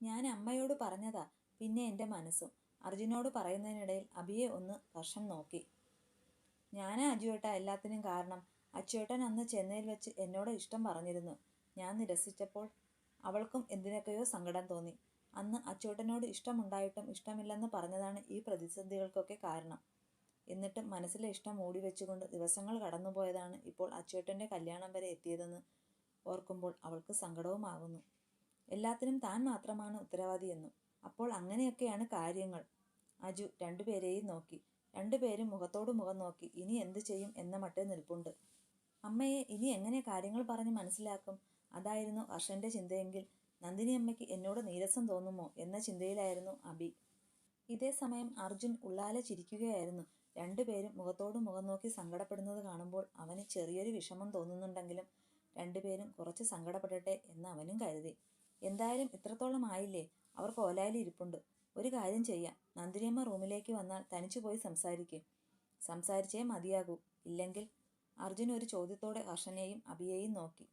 ഞാൻ അമ്മയോട് പറഞ്ഞതാ, പിന്നെ എൻ്റെ മനസ്സും. അർജുനോട് പറയുന്നതിനിടയിൽ അഭിയെ ഒന്ന് വർഷം നോക്കി. ഞാനാ അജുവേട്ടാ എല്ലാത്തിനും കാരണം. അച്ചുവേട്ടൻ അന്ന് ചെന്നൈയിൽ വെച്ച് എന്നോട് ഇഷ്ടം പറഞ്ഞിരുന്നു. ഞാൻ നിരസിച്ചപ്പോൾ അവൾക്കും എന്തിനൊക്കെയോ സങ്കടം തോന്നി. അന്ന് അച്ചുവേട്ടനോട് ഇഷ്ടമുണ്ടായിട്ടും ഇഷ്ടമില്ലെന്ന് പറഞ്ഞതാണ് ഈ പ്രതിസന്ധികൾക്കൊക്കെ കാരണം. എന്നിട്ടും മനസ്സിലെ ഇഷ്ടം മൂടി വെച്ചുകൊണ്ട് ദിവസങ്ങൾ കടന്നുപോയതാണ് ഇപ്പോൾ അച്ചുവേട്ടൻ്റെ കല്യാണം വരെ എത്തിയതെന്ന് ഓർക്കുമ്പോൾ അവൾക്ക് സങ്കടവുമാകുന്നു. എല്ലാത്തിനും താൻ മാത്രമാണ് ഉത്തരവാദിയെന്നും. അപ്പോൾ അങ്ങനെയൊക്കെയാണ് കാര്യങ്ങൾ. അജു രണ്ടുപേരെയും നോക്കി. രണ്ടുപേരും മുഖത്തോട് മുഖം നോക്കി ഇനി എന്തു ചെയ്യും എന്ന മട്ടിൽ നിൽപ്പുണ്ട്. അമ്മയെ ഇനി എങ്ങനെ കാര്യങ്ങൾ പറഞ്ഞ് മനസ്സിലാക്കും? അതായിരുന്നു ഹർഷന്റെ ചിന്തയെങ്കിൽ നന്ദിനി അമ്മയ്ക്ക് എന്നോട് നീരസം തോന്നുമോ എന്ന ചിന്തയിലായിരുന്നു അബി. ഇതേ സമയം അർജുൻ ഉള്ളാലെ ചിരിക്കുകയായിരുന്നു. രണ്ടുപേരും മുഖത്തോട് മുഖം നോക്കി സങ്കടപ്പെടുന്നത് കാണുമ്പോൾ അവന് ചെറിയൊരു വിഷമം തോന്നുന്നുണ്ടെങ്കിലും രണ്ടുപേരും കുറച്ച് സങ്കടപ്പെടട്ടെ എന്ന് അവനും കരുതി. എന്തായാലും ഇത്രത്തോളം ആയില്ലേ, അവർ കോലായിൽ ഇരിപ്പുണ്ട്. ഒരു കാര്യം ചെയ്യാം, നന്ദിനിയമ്മ റൂമിലേക്ക് വന്നാൽ തനിച്ചു പോയി സംസാരിക്കും. സംസാരിച്ചേ മതിയാകൂ, ഇല്ലെങ്കിൽ. അർജുൻ ഒരു ചോദ്യത്തോടെ ഹർഷനെയും അഭിയെയും നോക്കി.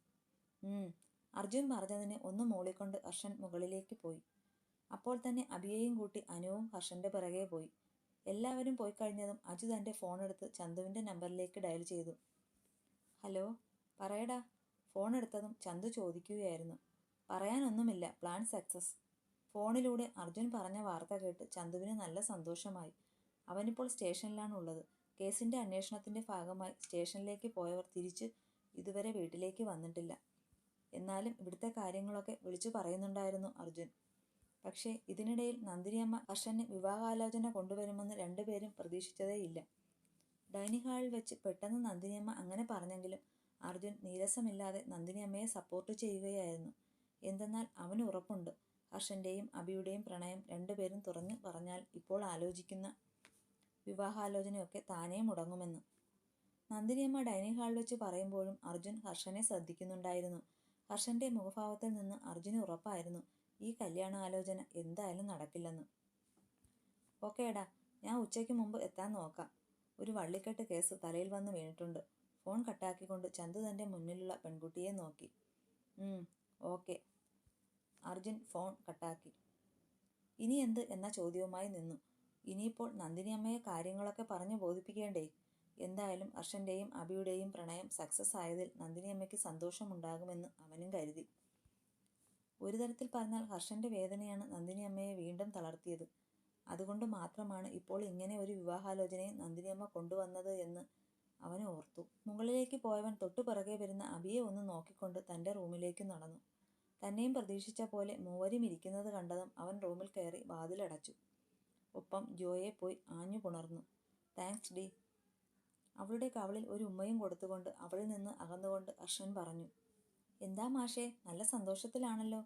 അർജുൻ പറഞ്ഞതിന് ഒന്ന് മൂളിക്കൊണ്ട് ഹർഷൻ മുകളിലേക്ക് പോയി. അപ്പോൾ തന്നെ അഭിയെയും കൂട്ടി അനുവും ഹർഷന്റെ പിറകെ പോയി. എല്ലാവരും പോയി കഴിഞ്ഞതും അജു തൻ്റെ ഫോണെടുത്ത് ചന്തുവിൻ്റെ നമ്പറിലേക്ക് ഡയൽ ചെയ്തു. ഹലോ, പറയടാ. ഫോൺ എടുത്തതും ചന്തു ചോദിക്കുകയായിരുന്നു. പറയാനൊന്നുമില്ല, പ്ലാൻ സക്സസ്. ഫോണിലൂടെ അർജുൻ പറഞ്ഞ വാർത്ത കേട്ട് ചന്തുവിന് നല്ല സന്തോഷമായി. അവനിപ്പോൾ സ്റ്റേഷനിലാണുള്ളത്. കേസിൻ്റെ അന്വേഷണത്തിൻ്റെ ഭാഗമായി സ്റ്റേഷനിലേക്ക് പോയവർ തിരിച്ച് ഇതുവരെ വീട്ടിലേക്ക് വന്നിട്ടില്ല. എന്നാലും ഇവിടുത്തെ കാര്യങ്ങളൊക്കെ വിളിച്ചു പറയുന്നുണ്ടായിരുന്നു അർജുൻ. പക്ഷേ ഇതിനിടയിൽ നന്ദിനിയമ്മ ഹർഷന് വിവാഹാലോചന കൊണ്ടുവരുമെന്ന് രണ്ടുപേരും പ്രതീക്ഷിച്ചതേയില്ല. ഡൈനിങ് ഹാളിൽ വെച്ച് പെട്ടെന്ന് നന്ദിനിയമ്മ അങ്ങനെ പറഞ്ഞെങ്കിലും അർജുൻ നീരസമില്ലാതെ നന്ദിനിയമ്മയെ സപ്പോർട്ട് ചെയ്യുകയായിരുന്നു. എന്തെന്നാൽ അവന് ഉറപ്പുണ്ട്, ഹർഷന്റെയും അഭിയുടെയും പ്രണയം രണ്ടുപേരും തുറന്നു പറഞ്ഞാൽ ഇപ്പോൾ ആലോചിക്കുന്ന വിവാഹാലോചനയൊക്കെ താനേ മുടങ്ങുമെന്ന്. നന്ദിനിയമ്മ ഡൈനിങ് ഹാളിൽ വെച്ച് പറയുമ്പോഴും അർജുൻ ഹർഷനെ ശ്രദ്ധിക്കുന്നുണ്ടായിരുന്നു. ഹർഷന്റെ മുഖഭാവത്തിൽ നിന്ന് അർജുന് ഉറപ്പായിരുന്നു ഈ കല്യാണാലോചന എന്തായാലും നടക്കില്ലെന്ന്. ഓക്കേടാ, ഞാൻ ഉച്ചയ്ക്ക് മുമ്പ് എത്താൻ നോക്കാം. ഒരു വള്ളിക്കെട്ട് കേസ് തലയിൽ വന്ന് വീണിട്ടുണ്ട്. ഫോൺ കട്ടാക്കിക്കൊണ്ട് ചന്തു തൻ്റെ മുന്നിലുള്ള പെൺകുട്ടിയെ നോക്കി. ഓക്കെ. അർജുൻ ഫോൺ കട്ടാക്കി. ഇനി എന്ത് എന്ന ചോദ്യവുമായി നിന്നു. ഇനിയിപ്പോൾ നന്ദിനിയമ്മയെ കാര്യങ്ങളൊക്കെ പറഞ്ഞു ബോധിപ്പിക്കേണ്ടേ? എന്തായാലും ഹർഷന്റെയും അഭിയുടെയും പ്രണയം സക്സസ് ആയതിൽ നന്ദിനിയമ്മയ്ക്ക് സന്തോഷമുണ്ടാകുമെന്ന് അവനും കരുതി. ഒരു തരത്തിൽ പറഞ്ഞാൽ ഹർഷന്റെ വേദനയാണ് നന്ദിനിയമ്മയെ വീണ്ടും തളർത്തിയത്. അതുകൊണ്ട് മാത്രമാണ് ഇപ്പോൾ ഇങ്ങനെ ഒരു വിവാഹാലോചനയെ നന്ദിനിയമ്മ കൊണ്ടുവന്നത് എന്ന് അവൻ ഓർത്തു. മുകളിലേക്ക് പോയവൻ തൊട്ടു പിറകെ വരുന്ന അഭിയെ ഒന്ന് നോക്കിക്കൊണ്ട് തൻ്റെ റൂമിലേക്ക് നടന്നു. തന്നെയും പ്രതീക്ഷിച്ച പോലെ മൂവരും ഇരിക്കുന്നത് കണ്ടതും അവൻ റൂമിൽ കയറി വാതിലടച്ചു. ഒപ്പം ജോയെ പോയി ആഞ്ഞു പുണർന്നു. Thanks D. അവളുടെ കവളിൽ ഒരു ഉമ്മയും കൊടുത്തുകൊണ്ട് അവളിൽ നിന്ന് അകന്നുകൊണ്ട് ഹർഷൻ പറഞ്ഞു. എന്താ മാഷേ, നല്ല സന്തോഷത്തിലാണല്ലോ.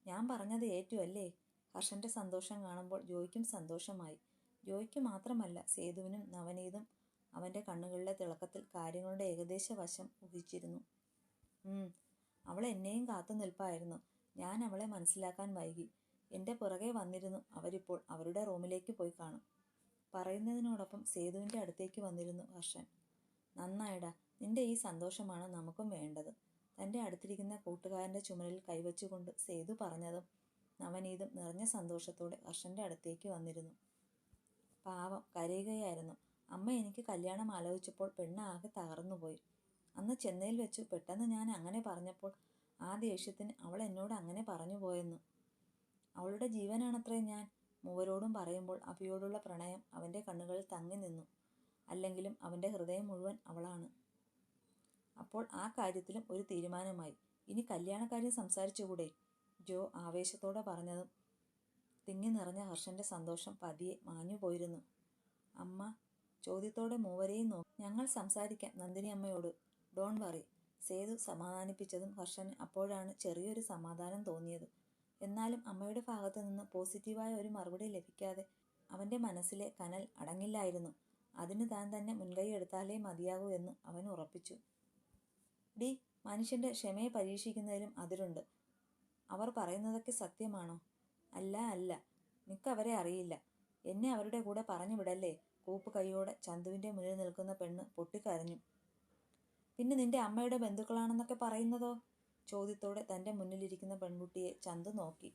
ഞാൻ പറഞ്ഞത് ഏറ്റു അല്ലേ? ഹർഷന്റെ സന്തോഷം കാണുമ്പോൾ ജോയ്ക്കും സന്തോഷമായി. ജോയ്ക്ക് മാത്രമല്ല, സേതുവിനും നവനീതും അവൻ്റെ കണ്ണുകളിലെ തിളക്കത്തിൽ കാര്യങ്ങളുടെ ഏകദേശ വശം ഊഹിച്ചിരുന്നു. അവൾ എന്നെയും കാത്തു നിൽപ്പായിരുന്നു. ഞാൻ അവളെ മനസ്സിലാക്കാൻ വൈകി. എൻ്റെ പുറകെ വന്നിരുന്നു. അവരിപ്പോൾ അവരുടെ റൂമിലേക്ക് പോയി കാണും. പറയുന്നതിനോടൊപ്പം സേതുവിൻ്റെ അടുത്തേക്ക് വന്നിരുന്നു ഹർഷൻ. നന്നായടാ, നിന്റെ ഈ സന്തോഷമാണ് നമുക്കും വേണ്ടത്. തൻ്റെ അടുത്തിരിക്കുന്ന കൂട്ടുകാരൻ്റെ ചുമലിൽ കൈവച്ചുകൊണ്ട് സേതു പറഞ്ഞതും നവനീതും നിറഞ്ഞ സന്തോഷത്തോടെ ഹർഷൻ്റെ അടുത്തേക്ക് വന്നിരുന്നു. പാവം കരയുകയായിരുന്നു. അമ്മ എനിക്ക് കല്യാണം ആലോചിച്ചപ്പോൾ പെണ്ണ് ആകെ തകർന്നുപോയി. അന്ന് ചെന്നൈയിൽ വെച്ചു പെട്ടെന്ന് ഞാൻ അങ്ങനെ പറഞ്ഞപ്പോൾ ആ ദേഷ്യത്തിന് അവൾ എന്നോട് അങ്ങനെ പറഞ്ഞു പോയെന്ന്. അവളുടെ ജീവനാണത്രേ ഞാൻ. മൂവരോടും പറയുമ്പോൾ അഭിയോടുള്ള പ്രണയം അവൻ്റെ കണ്ണുകളിൽ തങ്ങി നിന്നു. അല്ലെങ്കിലും അവൻ്റെ ഹൃദയം മുഴുവൻ അവളാണ്. അപ്പോൾ ആ കാര്യത്തിലും ഒരു തീരുമാനമായി. ഇനി കല്യാണക്കാര്യം സംസാരിച്ചുകൂടെ? ജോ ആവേശത്തോടെ പറഞ്ഞതും തിങ്ങി നിറഞ്ഞ ഹർഷന്റെ സന്തോഷം പതിയെ മാഞ്ഞു പോയിരുന്നു. അമ്മ ചോദ്യത്തോടെ മൂവരെയും നോക്കി. ഞങ്ങൾ സംസാരിക്കാം നന്ദിനി അമ്മയോട്, ഡോൺ വറി. സേതു സമാധാനിപ്പിച്ചതും ഹർഷന് അപ്പോഴാണ് ചെറിയൊരു സമാധാനം തോന്നിയത്. എന്നാലും അമ്മയുടെ ഭാഗത്തു നിന്ന് പോസിറ്റീവായ ഒരു മറുപടി ലഭിക്കാതെ അവൻ്റെ മനസ്സിലെ കനൽ അടങ്ങില്ലായിരുന്നു. അതിന് താൻ തന്നെ മുൻകൈയെടുത്താലേ മതിയാകൂ എന്ന് അവൻ ഉറപ്പിച്ചു. ഡി, മനുഷ്യൻ്റെ ക്ഷമയെ പരീക്ഷിക്കുന്നതിലും അതിരുണ്ട്. അവർ പറയുന്നതൊക്കെ സത്യമാണോ? അല്ല, നിനക്കവരെ അറിയില്ല. എന്നെ അവരുടെ കൂടെ പറഞ്ഞു വിടല്ലേ. കൂപ്പ് കൈയോടെ ചന്തുവിൻ്റെ മുന്നിൽ നിൽക്കുന്ന പെണ്ണ് പൊട്ടിക്കരഞ്ഞു. പിന്നെ നിന്റെ അമ്മയുടെ ബന്ധുക്കളാണെന്നൊക്കെ പറയുന്നതോ? ചോദ്യത്തോടെ തൻ്റെ മുന്നിലിരിക്കുന്ന പെൺകുട്ടിയെ ചന്തു നോക്കി.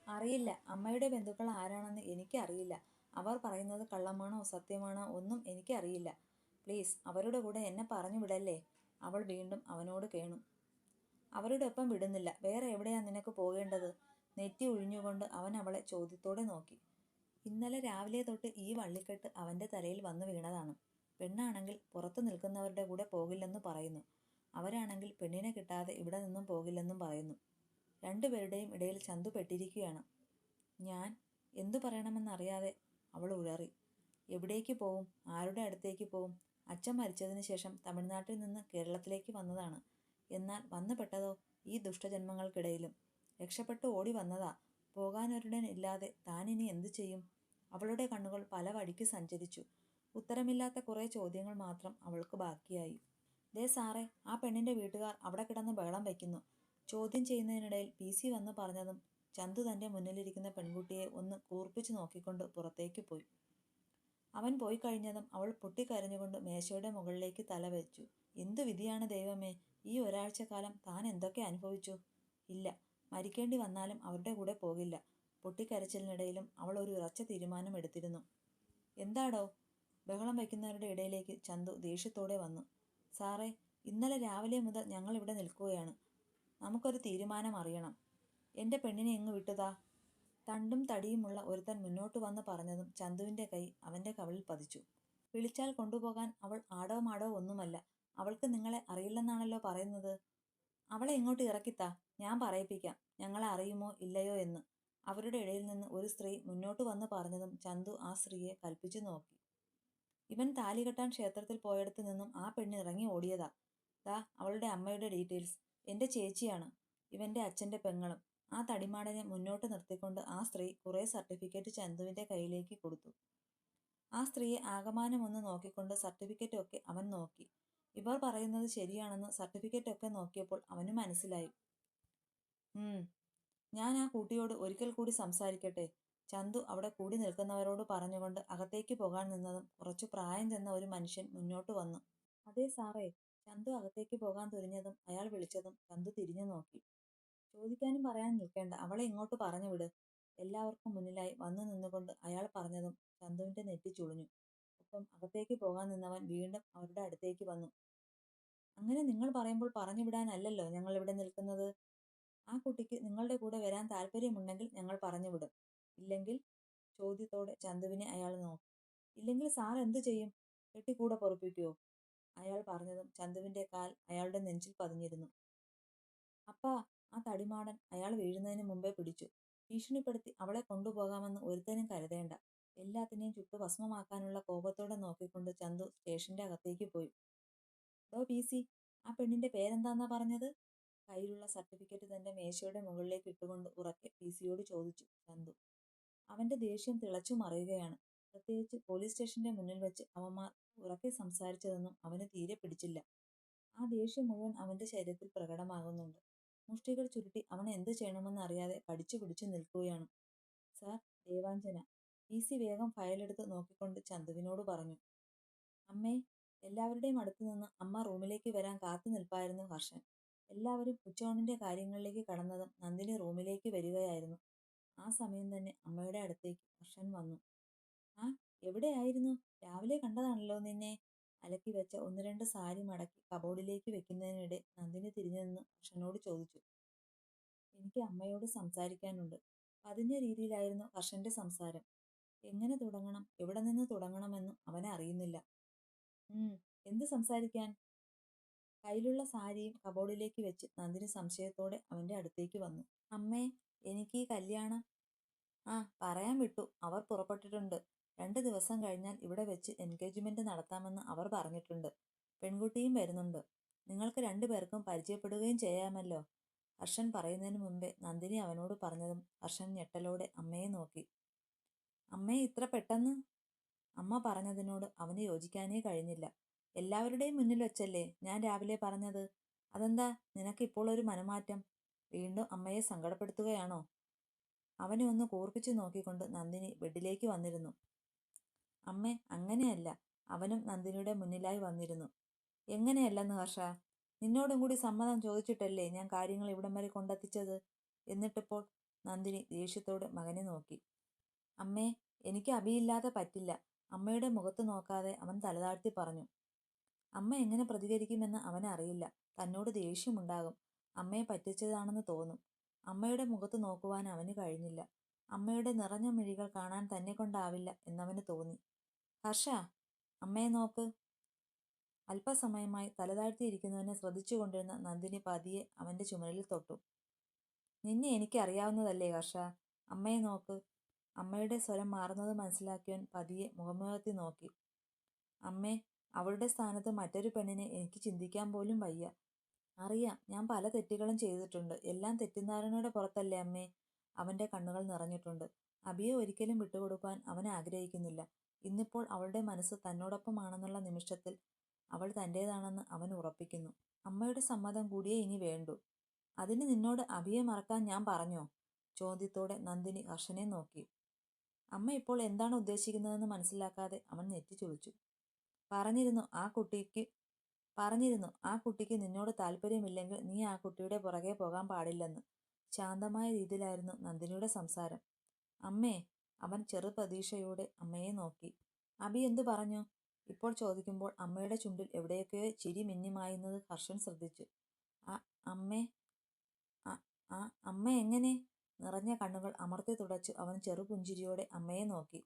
അറിയില്ല. അമ്മയുടെ ബന്ധുക്കൾ ആരാണെന്ന് എനിക്കറിയില്ല. അവർ പറയുന്നത് കള്ളമാണോ സത്യമാണോ ഒന്നും എനിക്കറിയില്ല. പ്ലീസ് അവരുടെ കൂടെ എന്നെ പറഞ്ഞു വിടല്ലേ. അവൾ വീണ്ടും അവനോട് കേണു. അവരുടെ ഒപ്പം വിടുന്നില്ല. വേറെ എവിടെയാ നിനക്ക് പോകേണ്ടത്? നെറ്റി ഒഴിഞ്ഞുകൊണ്ട് അവൻ അവളെ ചോദ്യത്തോടെ നോക്കി. ഇന്നലെ രാവിലെ തൊട്ട് ഈ വള്ളിക്കെട്ട് അവന്റെ തലയിൽ വന്നു വീണതാണ്. പെണ്ണാണെങ്കിൽ പുറത്തു നിൽക്കുന്നവരുടെ കൂടെ പോകില്ലെന്ന് പറയുന്നു. അവരാണെങ്കിൽ പെണ്ണിനെ കിട്ടാതെ ഇവിടെ നിന്നും പോകില്ലെന്നും പറയുന്നു. രണ്ടുപേരുടെയും ഇടയിൽ ചന്തു പെട്ടിരിക്കുകയാണ്. ഞാൻ എന്തു പറയണമെന്നറിയാതെ അവൾ ഉഴറി. എവിടേക്ക് പോവും? ആരുടെ അടുത്തേക്ക് പോവും? അച്ഛൻ മരിച്ചതിന് ശേഷം തമിഴ്നാട്ടിൽ നിന്ന് കേരളത്തിലേക്ക് വന്നതാണ്. എന്നാൽ വന്നു പെട്ടതോ ഈ ദുഷ്ടജന്മങ്ങൾക്കിടയിലും. രക്ഷപ്പെട്ട് ഓടി വന്നതാ. പോകാനൊരിടൻ ഇല്ലാതെ താനിനി എന്തു ചെയ്യും? അവളുടെ കണ്ണുകൾ പല വഴിക്ക് സഞ്ചരിച്ചു. ഉത്തരമില്ലാത്ത കുറേ ചോദ്യങ്ങൾ മാത്രം അവൾക്ക് ബാക്കിയായി. ദേ സാറേ, ആ പെണ്ണിന്റെ വീട്ടുകാർ അവിടെ കിടന്ന് ബഹളം വയ്ക്കുന്നു. ചോദ്യം ചെയ്യുന്നതിനിടയിൽ PC വന്ന് പറഞ്ഞതും ചന്തു തന്റെ മുന്നിലിരിക്കുന്ന പെൺകുട്ടിയെ ഒന്ന് കൂർപ്പിച്ചു നോക്കിക്കൊണ്ട് പുറത്തേക്ക് പോയി. അവൻ പോയി കഴിഞ്ഞതും അവൾ പൊട്ടിക്കരഞ്ഞുകൊണ്ട് മേശയുടെ മുകളിലേക്ക് തല വെച്ചു. എന്തു വിധിയാണ് ദൈവമേ! ഈ ഒരാഴ്ചക്കാലം താൻ എന്തൊക്കെ അനുഭവിച്ചു? ഇല്ല, മരിക്കേണ്ടി വന്നാലും അവരുടെ കൂടെ പോകില്ല. പൊട്ടിക്കരച്ചിലിനിടയിലും അവൾ ഒരു ഉറച്ച തീരുമാനം എടുത്തിരുന്നു. എന്താടോ? ബഹളം വയ്ക്കുന്നവരുടെ ഇടയിലേക്ക് ചന്തു ദേഷ്യത്തോടെ വന്നു. സാറേ, ഇന്നലെ രാവിലെ മുതൽ ഞങ്ങൾ ഇവിടെ നിൽക്കുകയാണ്. നമുക്കൊരു തീരുമാനം അറിയണം. എന്റെ പെണ്ണിനെ ഇങ്ങ് വിട്ടുതാ. തണ്ടും തടിയുമുള്ള ഒരുത്തൻ മുന്നോട്ട് വന്ന് പറഞ്ഞതും ചന്തുവിന്റെ കൈ അവന്റെ കവിളിൽ പതിച്ചു. വിളിച്ചാൽ കൊണ്ടുപോകാൻ അവൾ ആടോ മാടോ ഒന്നുമല്ല. അവൾക്ക് നിങ്ങളെ അറിയില്ലെന്നാണല്ലോ പറയുന്നത്. അവളെ ഇങ്ങോട്ട് ഇറക്കിത്താ, ഞാൻ പറയിപ്പിക്കാം ഞങ്ങളെ അറിയുമോ ഇല്ലയോ എന്ന്. അവരുടെ ഇടയിൽ നിന്ന് ഒരു സ്ത്രീ മുന്നോട്ട് വന്ന് പറഞ്ഞതും ചന്തു ആ സ്ത്രീയെ കൽപ്പിച്ചു നോക്കി. ഇവൻ താലി കെട്ടാൻ ക്ഷേത്രത്തിൽ പോയടത്ത് നിന്നും ആ പെണ്ണ് ഇറങ്ങി ഓടിയതാ. ദാ അവളുടെ അമ്മയുടെ ഡീറ്റെയിൽസ്. എന്റെ ചേച്ചിയാണ്. ഇവന്റെ അച്ഛന്റെ പെങ്ങളും. ആ തടിമാടനെ മുന്നോട്ട് നിർത്തിക്കൊണ്ട് ആ സ്ത്രീ കുറെ സർട്ടിഫിക്കറ്റ് ചന്തുവിന്റെ കയ്യിലേക്ക് കൊടുത്തു. ആ സ്ത്രീയെ ആകമാനം ഒന്ന് നോക്കിക്കൊണ്ട് സർട്ടിഫിക്കറ്റ് ഒക്കെ അവൻ നോക്കി. ഇവർ പറയുന്നത് ശരിയാണെന്ന് സർട്ടിഫിക്കറ്റ് ഒക്കെ നോക്കിയപ്പോൾ അവന് മനസ്സിലായി. ഞാൻ ആ കുട്ടിയോട് ഒരിക്കൽ കൂടി സംസാരിക്കട്ടെ. ചന്തു അവിടെ കൂടി നിൽക്കുന്നവരോട് പറഞ്ഞുകൊണ്ട് അകത്തേക്ക് പോകാൻ നിന്നതും കുറച്ചു പ്രായം ചെന്ന ഒരു മനുഷ്യൻ മുന്നോട്ട് വന്നു. അതെ സാറേ. ചന്തു അകത്തേക്ക് പോകാൻ തുനിഞ്ഞതും അയാൾ വിളിച്ചതും ചന്തു തിരിഞ്ഞു നോക്കി. ചോദിക്കാനും പറയാനും നിൽക്കേണ്ട, അവളെ ഇങ്ങോട്ട് പറഞ്ഞു വിട്. എല്ലാവർക്കും മുന്നിലായി വന്നു നിന്നുകൊണ്ട് അയാൾ പറഞ്ഞതും ചന്തുവിന്റെ നെറ്റി ചുളിഞ്ഞു. ഒപ്പം അകത്തേക്ക് പോകാൻ നിന്നവൻ വീണ്ടും അവരുടെ അടുത്തേക്ക് വന്നു. അങ്ങനെ നിങ്ങൾ പറയുമ്പോൾ പറഞ്ഞു വിടാനല്ലല്ലോ ഞങ്ങൾ ഇവിടെ നിൽക്കുന്നത്. ആ കുട്ടിക്ക് നിങ്ങളുടെ കൂടെ വരാൻ താല്പര്യമുണ്ടെങ്കിൽ ഞങ്ങൾ പറഞ്ഞുവിടും. ഇല്ലെങ്കിൽ? ചോദ്യത്തോടെ ചന്തുവിനെ അയാൾ നോക്കി. ഇല്ലെങ്കിൽ സാർ എന്തു ചെയ്യും? കെട്ടിക്കൂടെ പൊറപ്പിക്കുവോ? അയാൾ പറഞ്ഞതും ചന്തുവിന്റെ കാൽ അയാളുടെ നെഞ്ചിൽ പതിഞ്ഞിരുന്നു. അപ്പാ! ആ തടിമാടൻ അയാൾ വീഴുന്നതിന് മുമ്പേ പിടിച്ചു. ഭീഷണിപ്പെടുത്തി അവളെ കൊണ്ടുപോകാമെന്ന് ഒരുത്തനും കരുതേണ്ട. എല്ലാത്തിനെയും ചുട്ടു ഭസ്മമാക്കാനുള്ള കോപത്തോടെ നോക്കിക്കൊണ്ട് ചന്തു സ്റ്റേഷന്റെ അകത്തേക്ക് പോയി. ഡോ PC, ആ പെണ്ണിന്റെ പേരെന്താന്നാ പറഞ്ഞത്? കയ്യിലുള്ള സർട്ടിഫിക്കറ്റ് തന്റെ മേശയുടെ മുകളിലേക്ക് ഇട്ടുകൊണ്ട് ഉറക്കെ PC-യോട് ചോദിച്ചു ചന്തു. അവന്റെ ദേഷ്യം തിളച്ചു മറിയുകയാണ്. പ്രത്യേകിച്ച് പോലീസ് സ്റ്റേഷന്റെ മുന്നിൽ വെച്ച് അവന്മാർ ഉറക്കെ സംസാരിച്ചതൊന്നും അവന് തീരെ പിടിച്ചില്ല. ആ ദേഷ്യം മുഴുവൻ അവന്റെ ശരീരത്തിൽ പ്രകടമാകുന്നുണ്ട്. മുഷ്ടികൾ ചുരുട്ടി അവൻ എന്തു ചെയ്യണമെന്നറിയാതെ കടിച്ചു പിടിച്ചു നിൽക്കുകയാണ്. സാർ, ദേവാഞ്ജന. PC വേഗം ഫയലെടുത്ത് നോക്കിക്കൊണ്ട് ചന്തുവിനോട് പറഞ്ഞു. അമ്മേ! എല്ലാവരുടെയും അടുത്തു നിന്ന് അമ്മ റൂമിലേക്ക് വരാൻ കാത്തു നിൽപ്പായിരുന്നു ഹർഷൻ. എല്ലാവരും ഉച്ചയൂണിന്റെ കാര്യങ്ങളിലേക്ക് കടന്നതും നന്ദിനി റൂമിലേക്ക് വരികയായിരുന്നു. ആ സമയം തന്നെ അമ്മയുടെ അടുത്തേക്ക് ഹർഷൻ വന്നു. ആ, എവിടെയായിരുന്നു? രാവിലെ കണ്ടതാണല്ലോ നിന്നെ. അലക്കി വെച്ച ഒന്ന് രണ്ട് സാരി മടക്കി കബോർഡിലേക്ക് വെക്കുന്നതിനിടെ നന്ദിനി തിരിഞ്ഞു നിന്ന് ഹർഷനോട് ചോദിച്ചു. എനിക്ക് അമ്മയോട് സംസാരിക്കാനുണ്ട്. പതിഞ്ഞ രീതിയിലായിരുന്നു ഹർഷന്റെ സംസാരം. എങ്ങനെ തുടങ്ങണം, എവിടെ നിന്ന് തുടങ്ങണമെന്നും അവനെ അറിയുന്നില്ല. എന്ത് സംസാരിക്കാൻ? കയ്യിലുള്ള സാരിയും കബോർഡിലേക്ക് വെച്ച് നന്ദിനി സംശയത്തോടെ അവന്റെ അടുത്തേക്ക് വന്നു. അമ്മേ, എനിക്ക് ഈ കല്യാണം. ആ, പറയാൻ വിട്ടു. അവർ പുറപ്പെട്ടിട്ടുണ്ട്. 2 ദിവസം കഴിഞ്ഞാൽ ഇവിടെ വെച്ച് എൻഗേജ്മെന്റ് നടത്താമെന്ന് അവർ പറഞ്ഞിട്ടുണ്ട്. പെൺകുട്ടിയും വരുന്നുണ്ട്. നിങ്ങൾക്ക് 2 പേർക്കും പരിചയപ്പെടുകയും ചെയ്യാമല്ലോ. ഹർഷൻ പറയുന്നതിന് മുമ്പേ നന്ദിനി അവനോട് പറഞ്ഞതും ഹർഷൻ ഞെട്ടലോടെ അമ്മയെ നോക്കി. അമ്മേ, ഇത്ര പെട്ടെന്ന്? അമ്മ പറഞ്ഞതിനോട് അവന് യോജിക്കാനേ കഴിഞ്ഞില്ല. എല്ലാവരുടെയും മുന്നിൽ വെച്ചല്ലേ ഞാൻ രാവിലെ പറഞ്ഞത്. അതെന്താ നിനക്ക് ഇപ്പോൾ ഒരു മനമാറ്റം? വീണ്ടും അമ്മയെ സങ്കടപ്പെടുത്തുകയാണോ? അവനെ ഒന്ന് കൂർപ്പിച്ചു നോക്കിക്കൊണ്ട് നന്ദിനി ബെഡിലേക്ക് വന്നിരുന്നു. അമ്മേ, അങ്ങനെയല്ല. അവനും നന്ദിനിയുടെ മുന്നിലായി വന്നിരുന്നു. എങ്ങനെയല്ലെന്ന് ഹർഷ? നിന്നോടും കൂടി സമ്മതം ചോദിച്ചിട്ടല്ലേ ഞാൻ കാര്യങ്ങൾ ഇവിടം വരെ കൊണ്ടെത്തിച്ചത്. എന്നിട്ടിപ്പോൾ നന്ദിനി ദേഷ്യത്തോടെ മകനെ നോക്കി. അമ്മേ, എനിക്ക് അഭിയില്ലാതെ പറ്റില്ല. അമ്മയുടെ മുഖത്ത് നോക്കാതെ അവൻ തലതാഴ്ത്തി പറഞ്ഞു. അമ്മ എങ്ങനെ പ്രതികരിക്കുമെന്ന് അവനറിയില്ല. തന്നോട് ദേഷ്യമുണ്ടാകും. അമ്മയെ പറ്റിച്ചതാണെന്ന് തോന്നും. അമ്മയുടെ മുഖത്ത് നോക്കുവാൻ അവന് കഴിഞ്ഞില്ല. അമ്മയുടെ നിറഞ്ഞ മിഴികൾ കാണാൻ തന്നെ കൊണ്ടാവില്ല എന്നവന് തോന്നി. ഹർഷ, അമ്മയെ നോക്ക്. അല്പസമയമായി തലതാഴ്ത്തിയിരിക്കുന്നവനെ ശ്രദ്ധിച്ചുകൊണ്ടിരുന്ന നന്ദിനി പതിയെ അവന്റെ ചുമലിൽ തൊട്ടു. നിന്നെ എനിക്കറിയാവുന്നതല്ലേ ഹർഷ, അമ്മയെ നോക്ക്. അമ്മയുടെ സ്വരം മാറുന്നത് മനസ്സിലാക്കിയവൻ പതിയെ മുഖമുയർത്തി നോക്കി. അമ്മേ, അവളുടെ സ്ഥാനത്ത് മറ്റൊരു പെണ്ണിനെ എനിക്ക് ചിന്തിക്കാൻ പോലും വയ്യ. അറിയാം, ഞാൻ പല തെറ്റുകളും ചെയ്തിട്ടുണ്ട്. എല്ലാം തെറ്റിദ്ധാരണയുടെ പുറത്തല്ലേ അമ്മേ. അവന്റെ കണ്ണുകൾ നിറഞ്ഞിട്ടുണ്ട്. അഭിയെ ഒരിക്കലും വിട്ടുകൊടുക്കാൻ അവൻ ആഗ്രഹിക്കുന്നില്ല. ഇന്നിപ്പോൾ അവളുടെ മനസ്സ് തന്നോടൊപ്പമാണെന്നുള്ള നിമിഷത്തിൽ അവൾ തൻ്റേതാണെന്ന് അവൻ ഉറപ്പിക്കുന്നു. അമ്മയുടെ സമ്മതം കൂടിയേ ഇനി വേണ്ടൂ. അതിന് നിന്നോട് അഭിയെ മറക്കാൻ ഞാൻ പറഞ്ഞോ? ചോദ്യത്തോടെ നന്ദിനി ഹർഷനെ നോക്കി. അമ്മ ഇപ്പോൾ എന്താണ് ഉദ്ദേശിക്കുന്നതെന്ന് മനസ്സിലാക്കാതെ അവൻ നെറ്റി ചുളിച്ചു. പറഞ്ഞിരുന്നു ആ കുട്ടിക്ക് നിന്നോട് താല്പര്യമില്ലെങ്കിൽ നീ ആ കുട്ടിയുടെ പുറകെ പോകാൻ പാടില്ലെന്ന്. ശാന്തമായ രീതിയിലായിരുന്നു നന്ദിനിയുടെ സംസാരം. അമ്മേ, അവൻ ചെറു പ്രതീക്ഷയോടെ അമ്മയെ നോക്കി. അഭി എന്തു പറഞ്ഞു? ഇപ്പോൾ ചോദിക്കുമ്പോൾ അമ്മയുടെ ചുണ്ടിൽ എവിടെയൊക്കെയോ ചിരി മിന്നിമായുന്നത് ഹർഷൻ ശ്രദ്ധിച്ചു. അമ്മേ, അമ്മ എങ്ങനെ? നിറഞ്ഞ കണ്ണുകൾ അമർത്തി തുടച്ചു അവൻ ചെറുപുഞ്ചിരിയോടെ അമ്മയെ നോക്കി.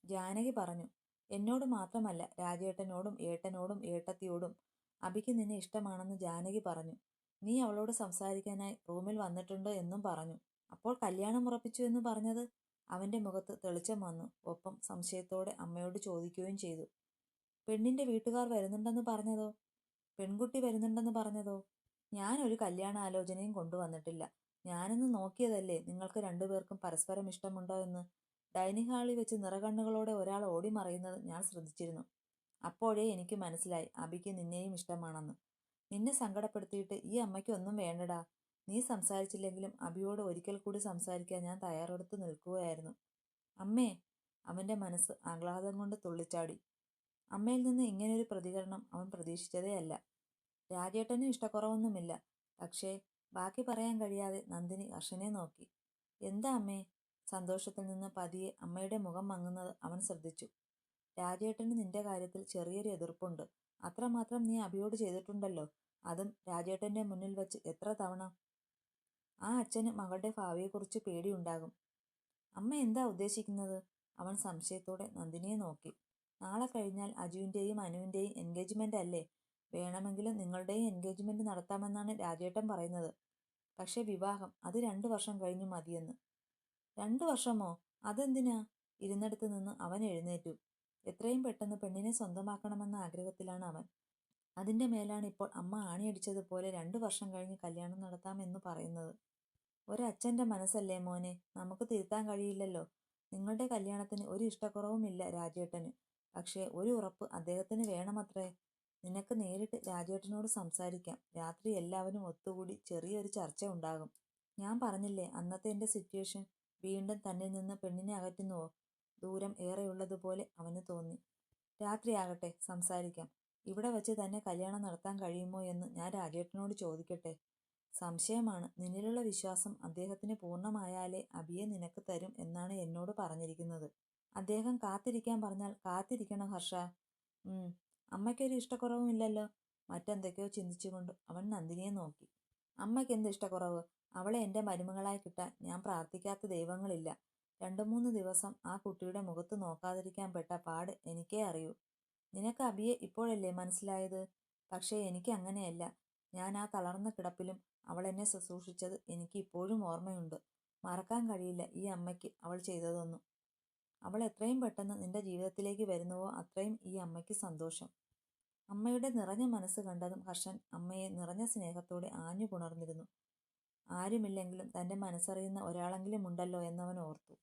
ജാനകി പറഞ്ഞു. എന്നോട് മാത്രമല്ല, രാജേട്ടനോടും ഏട്ടനോടും ഏട്ടത്തിയോടും അഭിക്ക് നിന്നെ ഇഷ്ടമാണെന്ന് ജാനകി പറഞ്ഞു. നീ അവളോട് സംസാരിക്കാനായി റൂമിൽ വന്നിട്ടുണ്ട് എന്നും പറഞ്ഞു. അപ്പോൾ കല്യാണം ഉറപ്പിച്ചു എന്ന് പറഞ്ഞത്? അവന്റെ മുഖത്ത് തെളിച്ചം വന്നു. ഒപ്പം സംശയത്തോടെ അമ്മയോട് ചോദിക്കുകയും ചെയ്തു. പെണ്ണിന്റെ വീട്ടുകാർ വരുന്നുണ്ടെന്ന് പറഞ്ഞതോ? പെൺകുട്ടി വരുന്നുണ്ടെന്ന് പറഞ്ഞതോ? ഞാനൊരു കല്യാണാലോചനയും കൊണ്ടുവന്നിട്ടില്ല. ഞാനെന്ന് നോക്കിയതല്ലേ നിങ്ങൾക്ക് രണ്ടുപേർക്കും പരസ്പരം ഇഷ്ടമുണ്ടോ എന്ന്. ഡൈനിങ് ഹാളിൽ വെച്ച് നിറകണ്ണുകളോടെ ഒരാൾ ഓടിമറയുന്നത് ഞാൻ ശ്രദ്ധിച്ചിരുന്നു. അപ്പോഴേ എനിക്ക് മനസ്സിലായി അഭിക്ക് നിന്നെയും ഇഷ്ടമാണെന്ന്. നിന്നെ സങ്കടപ്പെടുത്തിയിട്ട് ഈ അമ്മയ്ക്ക് ഒന്നും വേണ്ടടാ. നീ സംസാരിച്ചില്ലെങ്കിലും അഭിയോട് ഒരിക്കൽ കൂടി സംസാരിക്കാൻ ഞാൻ തയ്യാറെടുത്ത് നിൽക്കുകയായിരുന്നു. അമ്മേ, അവന്റെ മനസ്സ് ആഹ്ലാദം കൊണ്ട് തുള്ളിച്ചാടി. അമ്മയിൽ നിന്ന് ഇങ്ങനെയൊരു പ്രതികരണം അവൻ പ്രതീക്ഷിച്ചതേയല്ല. രാജേട്ടനും ഇഷ്ടക്കുറവൊന്നുമില്ല. പക്ഷേ ബാക്കി പറയാൻ കഴിയാതെ നന്ദിനി ഹർഷനെ നോക്കി. എന്താ അമ്മേ? സന്തോഷത്തിൽ നിന്ന് പതിയെ അമ്മയുടെ മുഖം മങ്ങുന്നത് അവൻ ശ്രദ്ധിച്ചു. രാജേട്ടന് നിന്റെ കാര്യത്തിൽ ചെറിയൊരു എതിർപ്പുണ്ട്. അത്രമാത്രം നീ അഭിയോട് ചെയ്തിട്ടുണ്ടല്ലോ. അതും രാജേട്ടന്റെ മുന്നിൽ വച്ച് എത്ര തവണ. ആ അച്ഛന് മകളുടെ ഭാവിയെക്കുറിച്ച് പേടിയുണ്ടാകും. അമ്മ എന്താ ഉദ്ദേശിക്കുന്നത്? അവൻ സംശയത്തോടെ നന്ദിനിയെ നോക്കി. നാളെ കഴിഞ്ഞാൽ അജുവിൻ്റെയും അനുവിൻ്റെയും എൻഗേജ്മെൻ്റ് അല്ലേ? വേണമെങ്കിലും നിങ്ങളുടെയും എൻഗേജ്മെൻറ്റ് നടത്താമെന്നാണ് രാജേട്ടൻ പറയുന്നത്. പക്ഷേ വിവാഹം അത് 2 വർഷം കഴിഞ്ഞു മതിയെന്ന്. 2 വർഷമോ? അതെന്തിനാ? ഇരുന്നിടത്ത് നിന്ന് അവൻ എഴുന്നേറ്റു. എത്രയും പെട്ടെന്ന് പെണ്ണിനെ സ്വന്തമാക്കണമെന്ന ആഗ്രഹത്തിലാണ് അവൻ. അതിൻ്റെ മേലാണ് ഇപ്പോൾ അമ്മ ആണിയടിച്ചതുപോലെ 2 വർഷം കഴിഞ്ഞ് കല്യാണം നടത്താമെന്ന് പറയുന്നത്. ഒരച്ഛൻ്റെ മനസ്സല്ലേ മോനെ, നമുക്ക് തിരുത്താൻ കഴിയില്ലല്ലോ. നിങ്ങളുടെ കല്യാണത്തിന് ഒരു ഇഷ്ടക്കുറവുമില്ല രാജേട്ടന്. പക്ഷേ ഒരു ഉറപ്പ് അദ്ദേഹത്തിന് വേണമത്രേ. നിനക്ക് നേരിട്ട് രാജേട്ടനോട് സംസാരിക്കാം. രാത്രി എല്ലാവരും ഒത്തുകൂടി ചെറിയൊരു ചർച്ച ഉണ്ടാകും. ഞാൻ പറഞ്ഞില്ലേ അന്നത്തെ എൻ്റെ സിറ്റുവേഷൻ. വീണ്ടും തന്നിൽ നിന്ന് പെണ്ണിനെ അകറ്റുന്നുവോ? ദൂരം ഏറെയുള്ളതുപോലെ അവന് തോന്നി. രാത്രിയാകട്ടെ, സംസാരിക്കാം. ഇവിടെ വച്ച് തന്നെ കല്യാണം നടത്താൻ കഴിയുമോ എന്ന് ഞാൻ രാജേട്ടനോട് ചോദിക്കട്ടെ. സംശയമാണ്. നിന്നിലുള്ള വിശ്വാസം അദ്ദേഹത്തിന് പൂർണ്ണമായാലേ അഭിയെ നിനക്ക് തരും എന്നാണ് എന്നോട് പറഞ്ഞിരിക്കുന്നത്. അദ്ദേഹം കാത്തിരിക്കാൻ പറഞ്ഞാൽ കാത്തിരിക്കണം ഹർഷ. അമ്മയ്ക്കൊരു ഇഷ്ടക്കുറവുമില്ലല്ലോ. മറ്റെന്തൊക്കെയോ ചിന്തിച്ചുകൊണ്ട് അവൻ നന്ദിനിയെ നോക്കി. അമ്മയ്ക്ക് എന്ത് ഇഷ്ടക്കുറവ്? അവളെ എൻ്റെ മരുമകളായി കിട്ടാൻ ഞാൻ പ്രാർത്ഥിക്കാത്ത ദൈവങ്ങളില്ല. 2-3 ദിവസം ആ കുട്ടിയുടെ മുഖത്ത് നോക്കാതിരിക്കാൻ പെട്ട പാട് എനിക്കേ അറിയൂ. നിനക്ക് അഭിയെ ഇപ്പോഴല്ലേ മനസ്സിലായത്? പക്ഷേ എനിക്ക് അങ്ങനെയല്ല. ഞാൻ ആ തളർന്ന കിടപ്പിലും അവൾ എന്നെ ശുശ്രൂഷിച്ചത് എനിക്ക് ഇപ്പോഴും ഓർമ്മയുണ്ട്. മറക്കാൻ കഴിയില്ല ഈ അമ്മയ്ക്ക് അവൾ ചെയ്തതൊന്നും. അവൾ എത്രയും പെട്ടെന്ന് നിന്റെ ജീവിതത്തിലേക്ക് വരുന്നുവോ അത്രയും ഈ അമ്മയ്ക്ക് സന്തോഷം. അമ്മയുടെ നിറഞ്ഞ മനസ്സ് കണ്ടതും ഹർഷൻ അമ്മയെ നിറഞ്ഞ സ്നേഹത്തോടെ ആഞ്ഞു പുണർന്നിരുന്നു. ആരുമില്ലെങ്കിലും തൻ്റെ മനസ്സറിയുന്ന ഒരാളെങ്കിലും ഉണ്ടല്ലോ എന്നവൻ ഓർത്തു.